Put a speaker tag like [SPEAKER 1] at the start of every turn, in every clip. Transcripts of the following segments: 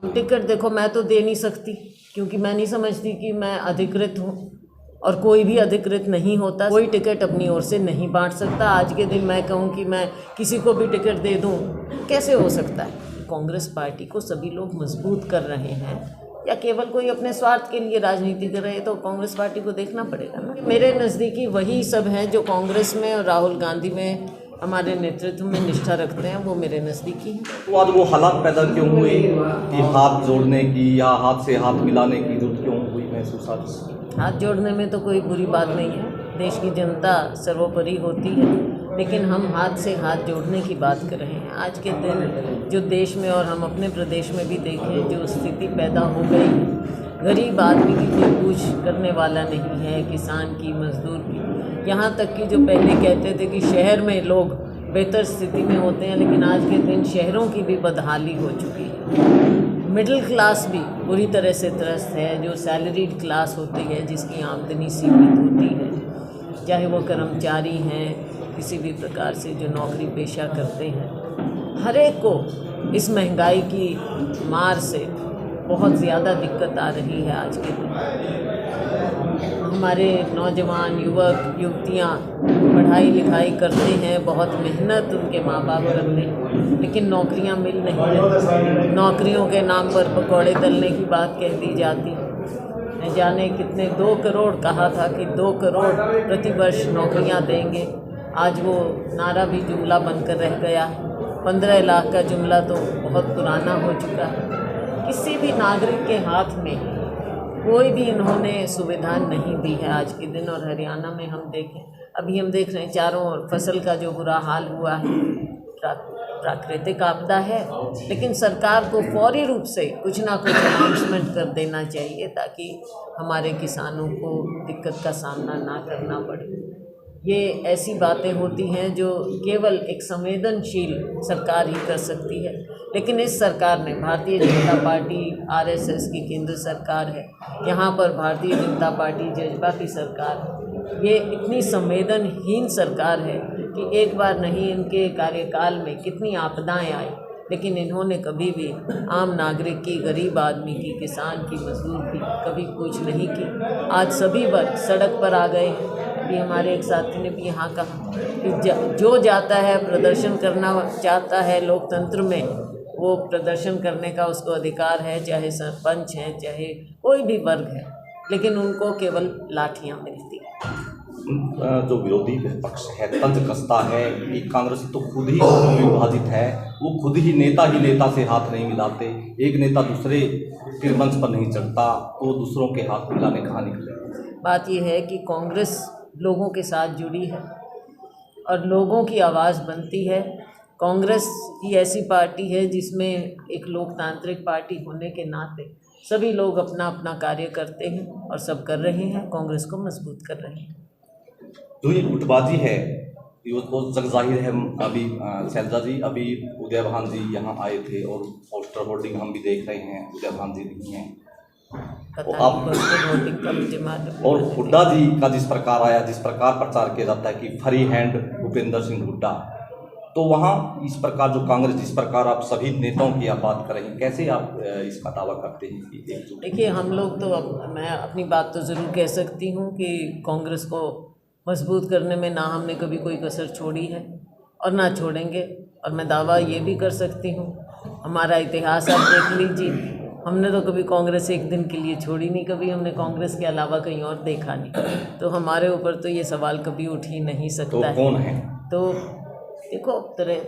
[SPEAKER 1] Ticket देखो मैं तो दे नहीं सकती, क्योंकि मैं नहीं समझती कि मैं अधिकृत हूँ और कोई भी अधिकृत नहीं होता। कोई टिकट अपनी ओर से नहीं बांट सकता। आज के दिन मैं कहूँ कि मैं किसी को भी टिकट दे दूँ, कैसे हो सकता है? कांग्रेस पार्टी को सभी लोग मजबूत कर रहे हैं या केवल कोई अपने स्वार्थ के लिए राजनीति कर रहे हैं, तो कांग्रेस पार्टी को देखना पड़ेगा ना। मेरे नज़दीकी वही सब हैं जो कांग्रेस में और राहुल गांधी में हमारे नेतृत्व में निष्ठा रखते हैं, वो मेरे नज़दीकी हैं।
[SPEAKER 2] तो आज वो हालात पैदा क्यों हुए कि हाथ जोड़ने की या हाथ से हाथ मिलाने की जरूरत क्यों हुई महसूस आज?
[SPEAKER 1] हाथ जोड़ने में तो कोई बुरी बात नहीं है, देश की जनता सर्वोपरि होती है, लेकिन हम हाथ से हाथ जोड़ने की बात कर रहे हैं। आज के दिन जो देश में और हम अपने प्रदेश में भी देखें, जो स्थिति पैदा हो गई, गरीब आदमी की कोई पूछ करने वाला नहीं है, किसान की, मजदूर की, यहाँ तक कि जो पहले कहते थे कि शहर में लोग बेहतर स्थिति में होते हैं, लेकिन आज के दिन शहरों की भी बदहाली हो चुकी है। मिडिल क्लास भी बुरी तरह से त्रस्त है, जो सैलरीड क्लास होती है, जिसकी आमदनी सीमित होती है, चाहे वो कर्मचारी हैं, किसी भी प्रकार से जो नौकरी पेशा करते हैं, हर एक को इस महंगाई की मार से बहुत ज़्यादा दिक्कत आ रही है। आज के दिन हमारे नौजवान युवक युवतियाँ पढ़ाई लिखाई करते हैं, बहुत मेहनत उनके माँ बाप करते हैं, लेकिन नौकरियाँ मिल नहीं रही। नौकरियों के नाम पर पकौड़े तलने की बात कह दी जाती है। न जाने कितने 2 करोड़ कहा था कि 2 करोड़ प्रतिवर्ष नौकरियाँ देंगे, आज वो नारा भी जुमला बनकर रह गया है। 15 लाख का जुमला तो बहुत पुराना हो चुका है। किसी भी नागरिक के हाथ में कोई भी इन्होंने सुविधा नहीं दी है आज के दिन। और हरियाणा में हम देखें, अभी हम देख रहे हैं चारों ओर फसल का जो बुरा हाल हुआ है, प्राकृतिक आपदा है, लेकिन सरकार को फौरी रूप से कुछ ना कुछ अनाउंसमेंट कर देना चाहिए ताकि हमारे किसानों को दिक्कत का सामना ना करना पड़े। ये ऐसी बातें होती हैं जो केवल एक संवेदनशील सरकार ही कर सकती है, लेकिन इस सरकार ने, भारतीय जनता पार्टी आरएसएस की केंद्र सरकार है, यहाँ पर भारतीय जनता पार्टी जजपा की सरकार है, ये इतनी संवेदनहीन सरकार है कि एक बार नहीं, इनके कार्यकाल में कितनी आपदाएं आई, लेकिन इन्होंने कभी भी आम नागरिक की, गरीब आदमी की, किसान की, मजदूर की कभी पूछ नहीं की। आज सभी वर्ग सड़क पर आ गए। अभी हमारे एक साथी ने भी यहाँ कहा कि जो जाता है, प्रदर्शन करना चाहता है लोकतंत्र में, वो प्रदर्शन करने का उसको अधिकार है, चाहे सरपंच है, चाहे कोई भी वर्ग है, लेकिन उनको केवल लाठियाँ मिलती हैं।
[SPEAKER 2] जो विरोधी पक्ष है तंज कसता है कि कांग्रेस तो खुद ही विभाजित है, वो खुद ही नेता से हाथ नहीं मिलाते, एक नेता दूसरे के मंच पर नहीं चढ़ता तो दूसरों के हाथ मिलाने कहाँ निकले।
[SPEAKER 1] बात यह है कि कांग्रेस लोगों के साथ जुड़ी है और लोगों की आवाज़ बनती है। कांग्रेस ही ऐसी पार्टी है जिसमें एक लोकतांत्रिक पार्टी होने के नाते सभी लोग अपना अपना कार्य करते हैं और सब कर रहे हैं, कांग्रेस को मजबूत कर रहे हैं।
[SPEAKER 2] जो ये गुटबाजी है ये तो जग जाहिर है। अभी शैलजा जी, अभी उदय भान जी यहाँ आए थे और पोस्टर होर्डिंग हम भी देख रहे हैं, उदय भान जी नहीं हैं। और हुड्डा जी का जिस प्रकार आया, जिस प्रकार प्रचार किया जाता है कि फ्री हैंड भूपेंद्र सिंह हुड्डा, तो वहाँ इस प्रकार जो कांग्रेस, जिस प्रकार आप सभी नेताओं की आप बात कर रहे हैं, कैसे आप इसका दावा करते हैं कि
[SPEAKER 1] देखिए, हम लोग तो मैं अपनी बात तो ज़रूर कह सकती हूँ कि कांग्रेस को मजबूत करने में ना हमने कभी कोई कसर छोड़ी है और ना छोड़ेंगे। और मैं दावा ये भी कर सकती हूँ, हमारा इतिहास आप देख लीजिए, हमने तो कभी कांग्रेस एक दिन के लिए छोड़ी नहीं, कभी हमने कांग्रेस के अलावा कहीं और देखा नहीं, तो हमारे ऊपर तो ये सवाल कभी उठ ही नहीं सकता है।
[SPEAKER 2] कौन है?
[SPEAKER 1] तो देखो,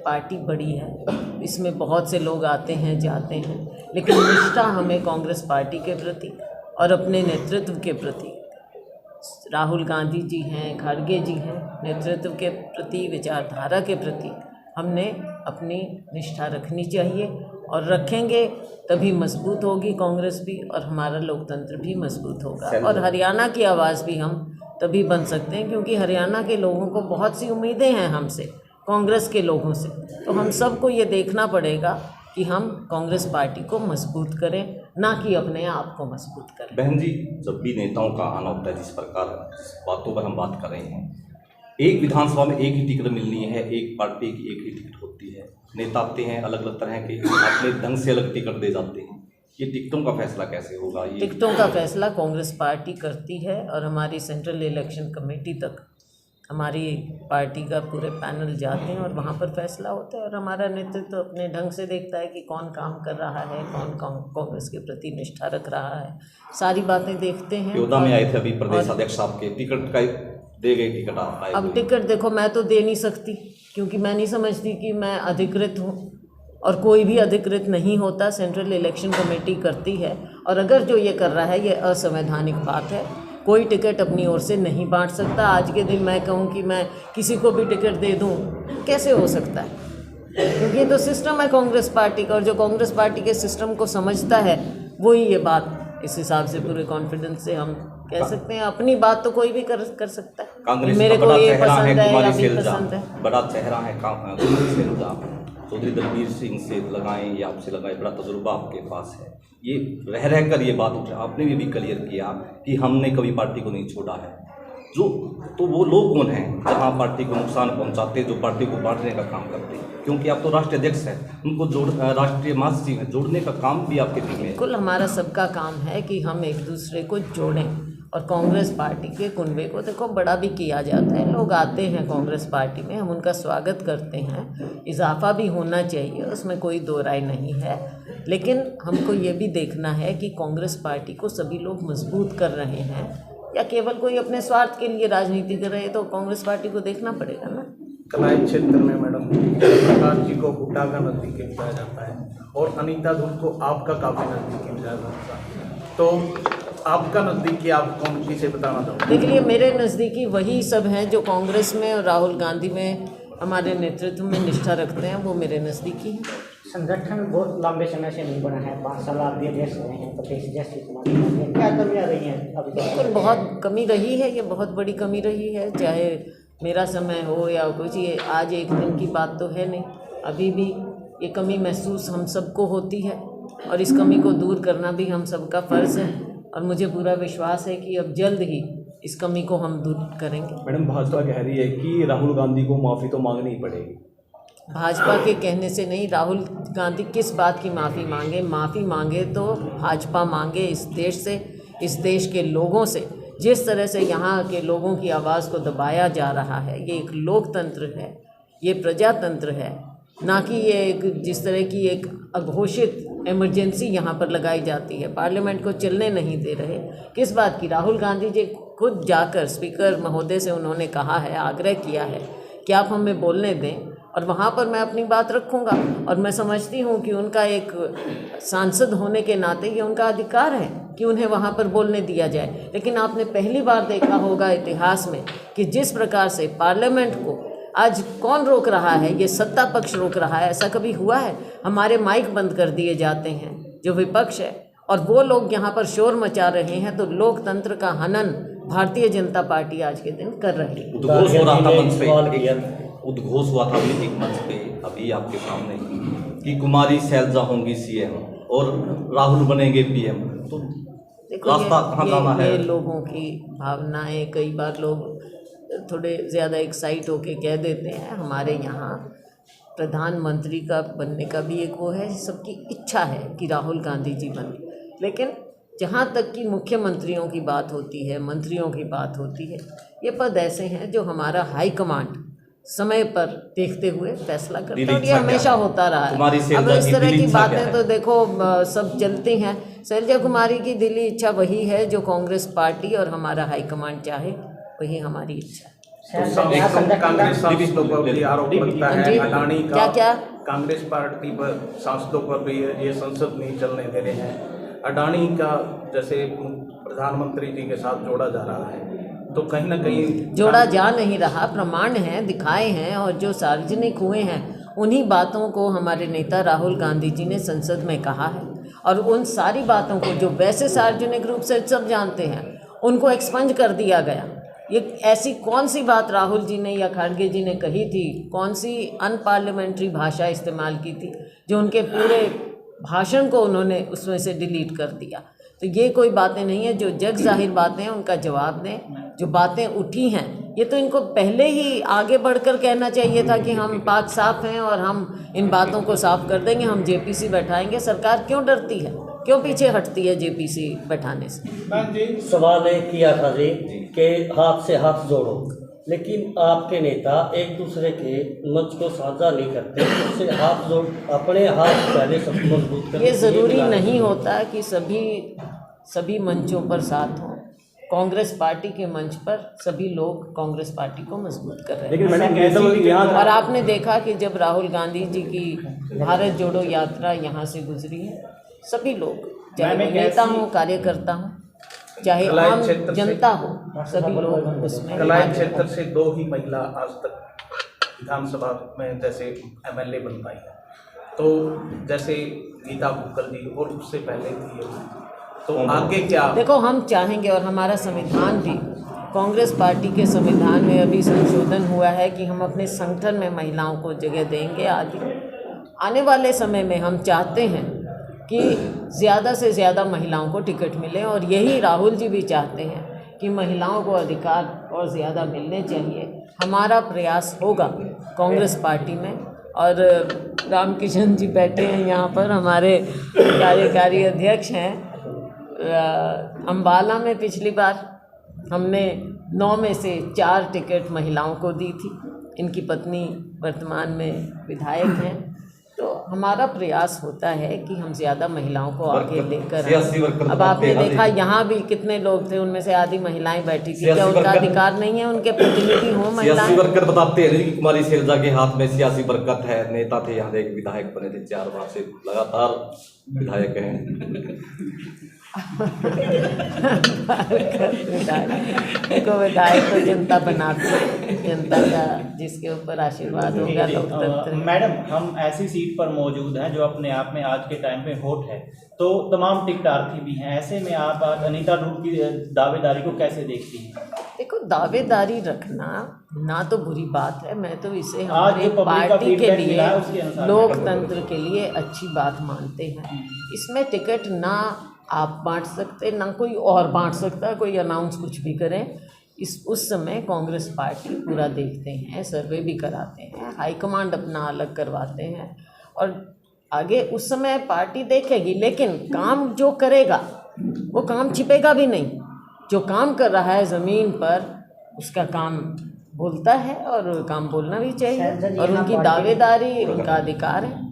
[SPEAKER 1] पार्टी बड़ी है, इसमें बहुत से लोग आते हैं जाते हैं, लेकिन निष्ठा हमें कांग्रेस पार्टी के प्रति और अपने नेतृत्व के प्रति, राहुल गांधी जी हैं, खड़गे जी हैं, नेतृत्व के प्रति, विचारधारा के प्रति हमने अपनी निष्ठा रखनी चाहिए और रखेंगे, तभी मजबूत होगी कांग्रेस भी और हमारा लोकतंत्र भी मजबूत होगा। और हरियाणा की आवाज़ भी हम तभी बन सकते हैं क्योंकि हरियाणा के लोगों को बहुत सी उम्मीदें हैं हमसे, कांग्रेस के लोगों से। तो हम सबको ये देखना पड़ेगा कि हम कांग्रेस पार्टी को मजबूत करें, ना कि अपने आप को मजबूत करें।
[SPEAKER 2] बहन जी, जब भी नेताओं का आना होता है, जिस प्रकार बातों पर हम बात कर रहे हैं, एक विधानसभा में एक ही टिकट मिलनी है, एक पार्टी की एक ही टिकट होती है, नेता आते हैं अलग अलग तरह के, अपने ढंग से अलग टिकट दे जाते हैं, ये टिकटों का फैसला कैसे होगा? ये
[SPEAKER 1] टिकटों का फैसला कांग्रेस पार्टी करती है और हमारी सेंट्रल इलेक्शन कमेटी तक हमारी पार्टी का पूरे पैनल जाते हैं और वहाँ पर फैसला होता है। और हमारा नेतृत्व अपने ढंग से देखता है कि कौन काम कर रहा है, कौन कांग्रेस के प्रति निष्ठा रख रहा है, सारी बातें देखते हैं।
[SPEAKER 2] योद्धा में आए थे अभी प्रदेश अध्यक्ष आपके, टिकट का दे गई टिकट आप आए?
[SPEAKER 1] अब टिकट देखो, मैं तो दे नहीं सकती क्योंकि मैं नहीं समझती कि मैं अधिकृत हूँ और कोई भी अधिकृत नहीं होता, सेंट्रल इलेक्शन कमेटी करती है। और अगर जो ये कर रहा है ये असंवैधानिक बात है। कोई टिकट अपनी ओर से नहीं बांट सकता। आज के दिन मैं कहूँ कि मैं किसी को भी टिकट दे दूँ, कैसे हो सकता है? क्योंकि ये तो सिस्टम है कांग्रेस पार्टी का, और जो कांग्रेस पार्टी के सिस्टम को समझता है वही ये बात इस हिसाब से पूरे कॉन्फिडेंस से हम कह सकते हैं। अपनी बात तो कोई भी कर सकता है।
[SPEAKER 2] कांग्रेस
[SPEAKER 1] मेरे
[SPEAKER 2] का
[SPEAKER 1] को
[SPEAKER 2] बड़ा
[SPEAKER 1] ये
[SPEAKER 2] चेहरा है
[SPEAKER 1] पसंद है या
[SPEAKER 2] कुमारी
[SPEAKER 1] भी
[SPEAKER 2] सैलजा,
[SPEAKER 1] पसंद है।
[SPEAKER 2] बड़ा चेहरा है कुमारी सैलजा। चौधरी दलबीर सिंह से लगाएं या आपसे लगाएं, बड़ा तजुर्बा आपके पास है। ये रह कर ये बात उठ, आपने भी क्लियर किया कि हमने कभी पार्टी को नहीं छोड़ा है। जो तो वो लोग कौन हैं जहाँ पार्टी को नुकसान पहुँचाते, जो पार्टी को बांटने का काम करते हैं? क्योंकि आप तो राष्ट्रीय अध्यक्ष हैं, उनको राष्ट्रीय महासचिव हैं, जोड़ने का काम भी आपके टीम में है।
[SPEAKER 1] बिल्कुल, हमारा सबका काम है कि हम एक दूसरे को जोड़ें। और कांग्रेस पार्टी के कुनबे को देखो बड़ा भी किया जाता है। लोग आते हैं कांग्रेस पार्टी में, हम उनका स्वागत करते हैं। इजाफा भी होना चाहिए, उसमें कोई दो राय नहीं है। लेकिन हमको ये भी देखना है कि कांग्रेस पार्टी को सभी लोग मजबूत कर रहे हैं या केवल कोई अपने स्वार्थ के लिए राजनीति कर रहे हैं, तो कांग्रेस पार्टी को देखना पड़ेगा ना।
[SPEAKER 3] कलाई क्षेत्र में मैडम प्रकाश जी को हुड्डा का नज़दीकी बताया जाता है और अनीता धूप को आपका काफ़ी नज़दीकी बताया जाता है, तो आपका नज़दीकी आप कौन किसे बताना चाहोगे?
[SPEAKER 1] देखिए, मेरे नज़दीकी वही सब हैं जो कांग्रेस में और राहुल गांधी में हमारे नेतृत्व में निष्ठा रखते हैं, वो मेरे नज़दीकी हैं।
[SPEAKER 4] संगठन बहुत लंबे समय से नहीं बना है, 5 साल आप ये देश रहे हैं, प्रदेश जैसे क्या कमियाँ रही हैं अभी तक?
[SPEAKER 1] बिल्कुल बहुत कमी रही है, ये बहुत बड़ी कमी रही है। चाहे मेरा समय हो या कुछ, ये आज एक दिन की बात तो है नहीं। अभी भी ये कमी महसूस हम सबको होती है और इस कमी को दूर करना भी हम सबका फ़र्ज़ है। और मुझे पूरा विश्वास है कि अब जल्द ही इस कमी को हम दूर करेंगे।
[SPEAKER 5] मैडम, भाजपा कह रही है कि राहुल गांधी को माफ़ी तो मांगनी ही पड़ेगी।
[SPEAKER 1] भाजपा के कहने से नहीं, राहुल गांधी किस बात की माफ़ी मांगे? माफ़ी मांगे तो भाजपा मांगे इस देश से, इस देश के लोगों से। जिस तरह से यहाँ के लोगों की आवाज़ को दबाया जा रहा है, ये एक लोकतंत्र है, ये प्रजातंत्र है, ना कि ये एक जिस तरह की एक अघोषित इमरजेंसी यहाँ पर लगाई जाती है। पार्लियामेंट को चलने नहीं दे रहे, किस बात की? राहुल गांधी जी खुद जाकर स्पीकर महोदय से उन्होंने कहा है, आग्रह किया है कि आप हमें बोलने दें और वहाँ पर मैं अपनी बात रखूँगा। और मैं समझती हूँ कि उनका एक सांसद होने के नाते ये उनका अधिकार है कि उन्हें वहाँ पर बोलने दिया जाए। लेकिन आपने पहली बार देखा होगा इतिहास में कि जिस प्रकार से पार्लियामेंट को आज कौन रोक रहा है? ये सत्ता पक्ष रोक रहा है। ऐसा कभी हुआ है? हमारे माइक बंद कर दिए जाते हैं जो विपक्ष है, और वो लोग यहाँ पर शोर मचा रहे हैं। तो लोकतंत्र का हनन भारतीय जनता पार्टी आज के दिन कर रही है।
[SPEAKER 2] उद्घोष हो रहा था मंच पे, उद्घोष हुआ था अभी एक मंच पे अभी आपके सामने कि कुमारी सैलजा होंगी सीएम और राहुल बनेंगे पीएम। तो
[SPEAKER 1] देखो,
[SPEAKER 2] रास्ता कहाँ जाना है?
[SPEAKER 1] ये लोगों की भावनाएं, कई बार लोग थोड़े ज़्यादा एक्साइट होके कह देते हैं। हमारे यहाँ प्रधानमंत्री का बनने का भी एक वो है, सबकी इच्छा है कि राहुल गांधी जी बने। लेकिन जहाँ तक कि मुख्यमंत्रियों की बात होती है, मंत्रियों की बात होती है, ये पद ऐसे हैं जो हमारा हाई कमांड समय पर देखते हुए फैसला करता है और ये हमेशा होता रहा है। अब इस तरह की बातें तो देखो सब चलती हैं। शैलजा कुमारी की दिली इच्छा वही है जो कांग्रेस पार्टी और हमारा हाई कमांड चाहे, वही हमारी इच्छा है।
[SPEAKER 3] कांग्रेस सांसदों पर भी आरोप लगता है अडानी का,
[SPEAKER 1] क्या
[SPEAKER 3] कांग्रेस पार्टी पर सांसदों पर भी ये संसद नहीं चलने दे रहे हैं। अडानी का जैसे प्रधानमंत्री जी के साथ जोड़ा जा रहा है, तो कहीं ना कहीं
[SPEAKER 1] जोड़ा जा नहीं रहा, प्रमाण हैं, दिखाए हैं, और जो सार्वजनिक हुए हैं उन्हीं बातों को हमारे नेता राहुल गांधी जी ने संसद में कहा है। और उन सारी बातों को जो वैसे सार्वजनिक रूप से सब जानते हैं, उनको एक्सपंज कर दिया गया। ये ऐसी कौन सी बात राहुल जी ने या खड़गे जी ने कही थी, कौन सी अनपार्लियामेंट्री भाषा इस्तेमाल की थी जो उनके पूरे भाषण को उन्होंने उसमें से डिलीट कर दिया? तो ये कोई बातें नहीं है, जो जग जाहिर बातें हैं उनका जवाब दें। जो बातें उठी हैं ये तो इनको पहले ही आगे बढ़कर कहना चाहिए था कि हम पाक साफ हैं और हम इन बातों को साफ कर देंगे, हम जेपीसी बैठाएंगे। सरकार क्यों डरती है? क्यों पीछे हटती है जेपीसी बैठाने से।
[SPEAKER 6] सवाल एक किया था जी कि हाथ से हाथ जोड़ो, लेकिन आपके नेता एक दूसरे के मंच को साझा नहीं करते, उससे हाथ जोड़ अपने हाथ पहले सब मजबूत करते।
[SPEAKER 1] ये ज़रूरी नहीं होता कि सभी मंचों पर साथ हों। कांग्रेस पार्टी के मंच पर सभी लोग कांग्रेस पार्टी को मजबूत कर रहे हैं।
[SPEAKER 5] लेकिन मैडम ऐसी यहाँ
[SPEAKER 1] और आपने देखा कि जब राहुल गांधी जी की भारत जोड़ो यात्रा यहाँ से गुजरी है, सभी लोग, चाहे वो नेता हो, कार्यकर्ता हो, चाहे आम जनता हो, सभी लोग उसमें।
[SPEAKER 3] कलाई क्षेत्र से 2 ही महिला आज तक विधानसभा में जैसे एमएलए बन पाई है, तो जैसे गीता भुक्कल जी और उससे पहले थी, तो आगे क्या?
[SPEAKER 1] देखो, हम चाहेंगे और हमारा संविधान भी, कांग्रेस पार्टी के संविधान में अभी संशोधन हुआ है कि हम अपने संगठन में महिलाओं को जगह देंगे। आने वाले समय में हम चाहते हैं कि ज़्यादा से ज़्यादा महिलाओं को टिकट मिले, और यही राहुल जी भी चाहते हैं कि महिलाओं को अधिकार और ज़्यादा मिलने चाहिए। हमारा प्रयास होगा कांग्रेस पार्टी में। और रामकिशन जी बैठे हैं यहाँ पर, हमारे कार्यकारी अध्यक्ष हैं। अम्बाला में पिछली बार हमने 9 में से 4 टिकट महिलाओं को दी थी। इनकी पत्नी वर्तमान में विधायक हैं। तो हमारा प्रयास होता है कि हम ज़्यादा महिलाओं को आगे लेकर आएं। अब आपने देखा यहाँ भी कितने लोग थे, उनमें से आधी महिलाएं बैठी थी। क्या उनका अधिकार नहीं है उनके प्रतिनिधि हो महिलाएं?
[SPEAKER 2] सियासी वर्कर बताते हैं कि कुमारी शैलजा के हाथ में सियासी बरकत है। नेता थे, यहाँ एक विधायक बने थे, 4 बार से लगातार विधायक हैं।
[SPEAKER 1] देखो, विधायक तो जनता बनाती है, जनता का जिसके ऊपर आशीर्वाद होगा लोकतंत्र।
[SPEAKER 7] मैडम, हम ऐसी सीट पर मौजूद हैं जो अपने आप में आज के टाइम पे हॉट है, तो तमाम टिकटार्थी भी हैं। ऐसे में आप अनीता धूप की दावेदारी को कैसे देखती हैं?
[SPEAKER 1] देखो, दावेदारी रखना ना तो बुरी बात है, मैं तो इसे
[SPEAKER 7] आज
[SPEAKER 1] हमारे
[SPEAKER 7] जो पब्लिक का
[SPEAKER 1] पार्टी के
[SPEAKER 7] feedback
[SPEAKER 1] लिए,
[SPEAKER 7] मिला है, उसके अनुसार
[SPEAKER 1] लोकतंत्र के लिए अच्छी बात मानते हैं। इसमें टिकट ना आप बांट सकते, ना कोई और बांट सकता, कोई अनाउंस कुछ भी करें। उस समय कांग्रेस पार्टी पूरा देखते हैं, सर्वे भी कराते हैं, हाईकमांड अपना अलग करवाते हैं, और आगे उस समय पार्टी देखेगी। लेकिन काम जो करेगा वो काम छिपेगा भी नहीं। जो काम कर रहा है ज़मीन पर, उसका काम बोलता है, और काम बोलना भी चाहिए, और उनकी दावेदारी उनका अधिकार है।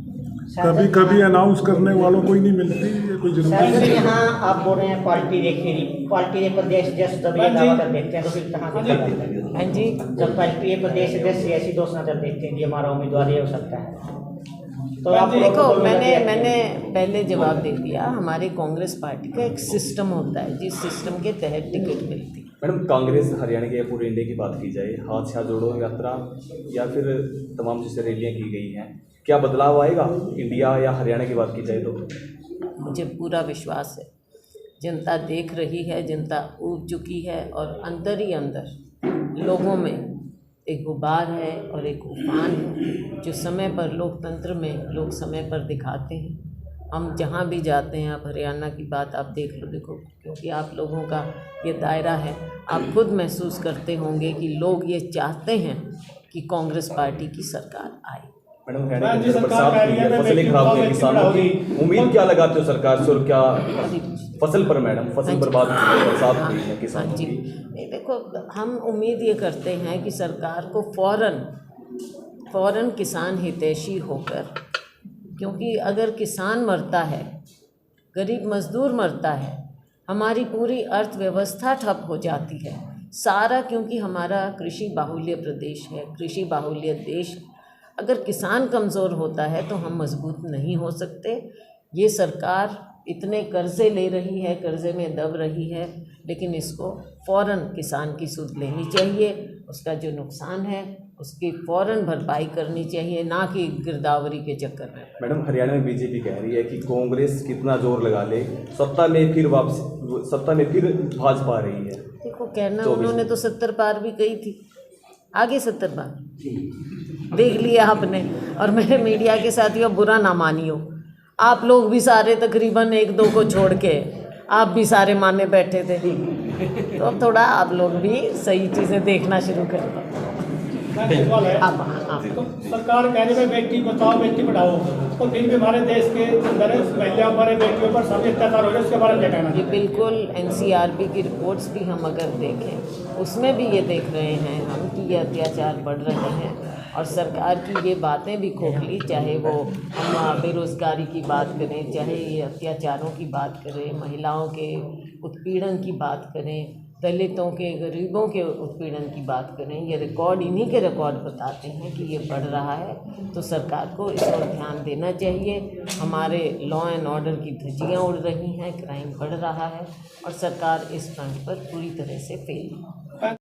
[SPEAKER 8] कभी कभी अनाउंस करने वालों को ही नहीं मिलती, ये कोई
[SPEAKER 4] सर
[SPEAKER 8] जरूरी
[SPEAKER 4] यहाँ आप बोल रहे हैं पार्टी देखेगी, पार्टी ने प्रदेश अध्यक्ष जब ये दावा कर देते हैं तो फिर कहाँ से पता है?
[SPEAKER 1] हाँ जी,
[SPEAKER 4] जब पार्टी प्रदेश अध्यक्ष ऐसी घोषणा कर देते हैं कि हमारा उम्मीदवार ये हो सकता है, तो आप
[SPEAKER 1] देखो, मैंने पहले जवाब दे दिया। हमारे कांग्रेस पार्टी का एक सिस्टम होता है, जिस सिस्टम के तहत टिकट मिलती है।
[SPEAKER 5] मैडम, कांग्रेस हरियाणा के पूरे इंडिया की बात की जाए, हाथ से हाथ जोड़ो यात्रा या फिर तमाम जैसे रैलियाँ की गई हैं, क्या बदलाव आएगा इंडिया या हरियाणा की बात की जाए तो?
[SPEAKER 1] मुझे पूरा विश्वास है, जनता देख रही है, जनता ऊब चुकी है, और अंदर ही अंदर लोगों में एक गुबार है और एक उफान है, जो समय पर लोकतंत्र में लोग समय पर दिखाते हैं। हम जहाँ भी जाते हैं, आप हरियाणा की बात आप देख लो, देखो, क्योंकि आप लोगों का ये दायरा है, आप खुद महसूस करते होंगे कि लोग ये चाहते हैं कि कांग्रेस पार्टी की सरकार आए।
[SPEAKER 5] मैडम, हरियाणा के अंदर बरसात हुई है, फसलें खराब हुई है, किसानों की उम्मीद क्या लगाते हो सरकार से, और क्या फसल पर मैडम फसल बर्बाद हुई है, बरसात हुई है किसानों
[SPEAKER 1] जी,
[SPEAKER 5] की?
[SPEAKER 1] नहीं, देखो, हम उम्मीद ये करते हैं कि सरकार को फ़ौरन किसान हितैषी होकर, क्योंकि अगर किसान मरता है, गरीब मजदूर मरता है, हमारी पूरी अर्थव्यवस्था ठप हो जाती है सारा, क्योंकि हमारा कृषि बाहुल्य प्रदेश है, कृषि बाहुल्य देश है। अगर किसान कमज़ोर होता है तो हम मजबूत नहीं हो सकते। ये सरकार इतने कर्ज़े ले रही है, कर्ज़े में दब रही है, लेकिन इसको फ़ौरन किसान की सुध लेनी चाहिए, उसका जो नुकसान है उसकी फ़ौरन भरपाई करनी चाहिए, ना कि गिरदावरी के चक्कर में।
[SPEAKER 5] मैडम, हरियाणा में बीजेपी कह रही है कि कांग्रेस कितना जोर लगा ले, सत्ता में फिर भाजपा आ रही है।
[SPEAKER 1] देखो, कहना उन्होंने तो 70 पार भी कही थी, आगे 70 पार देख लिया आपने। और मेरे मीडिया के साथियों, बुरा ना मानियो, आप लोग भी सारे तकरीबन 1-2 को छोड़ के आप भी सारे माने बैठे थे, तो अब थोड़ा आप लोग भी सही चीज़ें देखना शुरू कर दो।
[SPEAKER 9] सवाल है
[SPEAKER 1] आप
[SPEAKER 9] तो सरकार कह रही है बेटी बचाओ बेटी पढ़ाओ, तो फिर भी हमारे देश के अंदर महिलाओं पर बेटियों पर सभी अत्याचार हो रहे हैं, उसके बारे में क्या कहना
[SPEAKER 1] ये बिल्कुल एनसीआरबी की रिपोर्ट्स भी हम अगर देखें उसमें भी ये देख रहे हैं हम कि ये अत्याचार बढ़ रहे हैं और सरकार की ये बातें भी खोखली, चाहे वो हम बेरोज़गारी की बात करें, चाहे ये अत्याचारों की बात करें, महिलाओं के उत्पीड़न की बात करें, दलितों के गरीबों के उत्पीड़न की बात करें, ये रिकॉर्ड इन्हीं के रिकॉर्ड बताते हैं कि ये बढ़ रहा है। तो सरकार को इस ओर ध्यान देना चाहिए। हमारे लॉ एंड ऑर्डर की धज्जियाँ उड़ रही हैं, क्राइम बढ़ रहा है और सरकार इस फ्रंट पर पूरी तरह से फेल है।